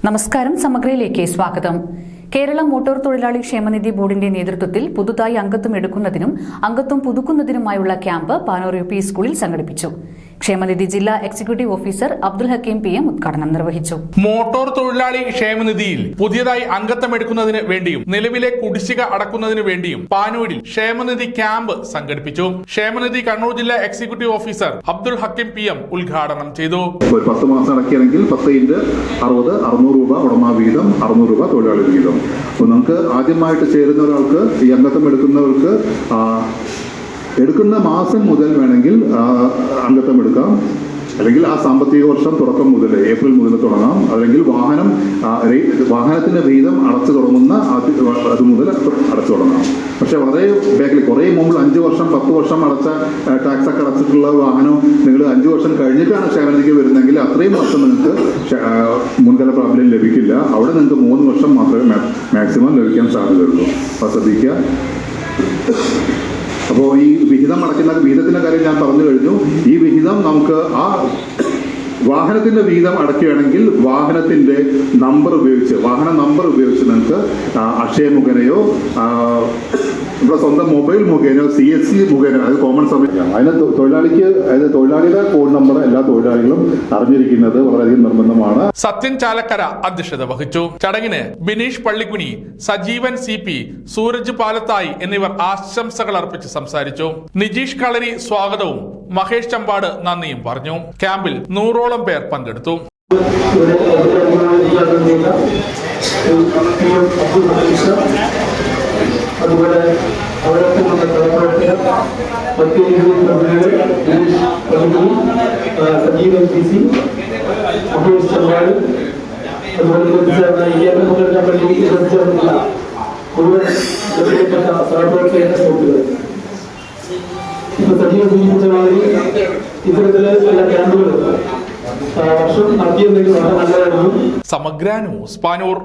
നമസ്കാരം, സമഗ്രയിലേക്ക് സ്വാഗതം. കേരള മോട്ടോർ തൊഴിലാളി ക്ഷേമനിധി ബോർഡിന്റെ നേതൃത്വത്തിൽ പുതുതായി അംഗത്വം എടുക്കുന്നതിനും അംഗത്വം പുതുക്കുന്നതിനുമായുള്ള ക്യാമ്പ് പാനൂർ യു പി സ്കൂളിൽ സംഘടിപ്പിച്ചു. ക്ഷേമനിധി ജില്ലാ executive officer Abdul Hakeem PM ഉദ്ഘാടനം നിർവഹിച്ചു. മോട്ടോർ തൊഴിലാളി ക്ഷേമനിധിയിൽ പുതിയതായി അംഗത്വം എടുക്കുന്നതിന് വേണ്ടിയും നിലവിലെ കുടിശ്ശിക അടക്കുന്നതിന് വേണ്ടിയും പാനൂരിൽ ക്ഷേമനിധി ക്യാമ്പ് സംഘടിപ്പിച്ചു. ക്ഷേമനിധി കണ്ണൂർ ജില്ലാ executive officer Abdul Hakeem PM ഉദ്ഘാടനം ചെയ്തു. 10 മാസം അടക്കിയെങ്കിൽ 10 × 60 600 രൂപ ഉടമ വീതം, 600 രൂപ തൊഴിലാളി വീതം. അപ്പോൾ നമുക്ക് ആദ്യമായിട്ട് ചേരുന്ന ഒരാൾക്ക് ഈ അംഗത്വം എടുക്കുന്നവർക്ക് എടുക്കുന്ന മാസം മുതൽ വേണമെങ്കിൽ അംഗത്വം എടുക്കാം, അല്ലെങ്കിൽ ആ സാമ്പത്തിക വർഷം തുടക്കം മുതൽ ഏപ്രിൽ മുതൽ തുടങ്ങാം, അല്ലെങ്കിൽ വാഹനത്തിന്റെ വീതം അടച്ചു തുടങ്ങുന്ന അത് മുതൽ അടച്ചു തുടങ്ങാം. പക്ഷെ വളരെ ബാക്കിൽ കുറേ മുമ്പ് 5 വർഷം 10 വർഷം അടച്ച ടാക്സ് ഒക്കെ അടച്ചിട്ടുള്ള വാഹനം നിങ്ങൾ 5 വർഷം കഴിഞ്ഞിട്ടാണ് ക്ഷേമനിധിക്ക് വരുന്നതെങ്കിൽ അത്രയും വർഷം നിങ്ങൾക്ക് മുൻഗണന പ്രാബല്യം ലഭിക്കില്ല. അവിടെ നിങ്ങൾക്ക് 3 വർഷം മാത്രമേ മാക്സിമം ലഭിക്കാൻ സാധ്യതയുള്ളൂ. അപ്പോൾ ശ്രദ്ധിക്കുക. അപ്പോൾ ഈ വിഹിതം അടയ്ക്കുന്ന വിഹിതത്തിന്റെ കാര്യം ഞാൻ പറഞ്ഞു കഴിഞ്ഞു. ഈ വിഹിതം നമുക്ക് ആ വാഹനത്തിന്റെ വീതം അടയ്ക്കുകയാണെങ്കിൽ വാഹനത്തിന്റെ നമ്പർ ഉപയോഗിച്ച് നിങ്ങൾക്ക് അക്ഷയ മുഖേനയോ നമ്മുടെ സ്വന്തം മൊബൈൽ മുഖേനയോ CSC മുഖേന, അത് കോമൺ സർവീസ്. അതിന് തൊഴിലാളിയുടെ കോഡ് നമ്പർ എല്ലാ തൊഴിലാളികളും അറിഞ്ഞിരിക്കുന്നത് വളരെയധികം നിർബന്ധമാണ്. സത്യൻ ചാലക്കര അധ്യക്ഷത വഹിച്ചു. ചടങ്ങിന് ബിനീഷ് പള്ളിക്കുനി, സജീവൻ CP, സൂരജ് പാലത്തായി എന്നിവർ ആശംസകൾ അർപ്പിച്ച് സംസാരിച്ചു. നിജീഷ് കളരി സ്വാഗതവും മഹേഷ് ചമ്പാട് നന്ദിയും പറഞ്ഞു. ക്യാമ്പിൽ 100ഓളം പേർ പങ്കെടുത്തു. അതുപോലെ അവരൊക്കെ നമ്മുടെ പ്രവർത്തകർ സജീവൻ PC, മഹേഷ് ചമ്പാട്, അതുപോലെ മുഴുവൻ സഹപ്രവർത്തകരുടെ സുഹൃത്തുക്കൾ ഇപ്പൊ സജീവൻ സൂചിപ്പിച്ച മാതിരി ഇത്തരത്തില് എല്ലാ ക്യാമ്പുകളും വർഷം നടത്തിയെങ്കിൽ വളരെ നല്ലതായിരുന്നു. സമഗ്ര ന്യൂസ് പാനൂർ.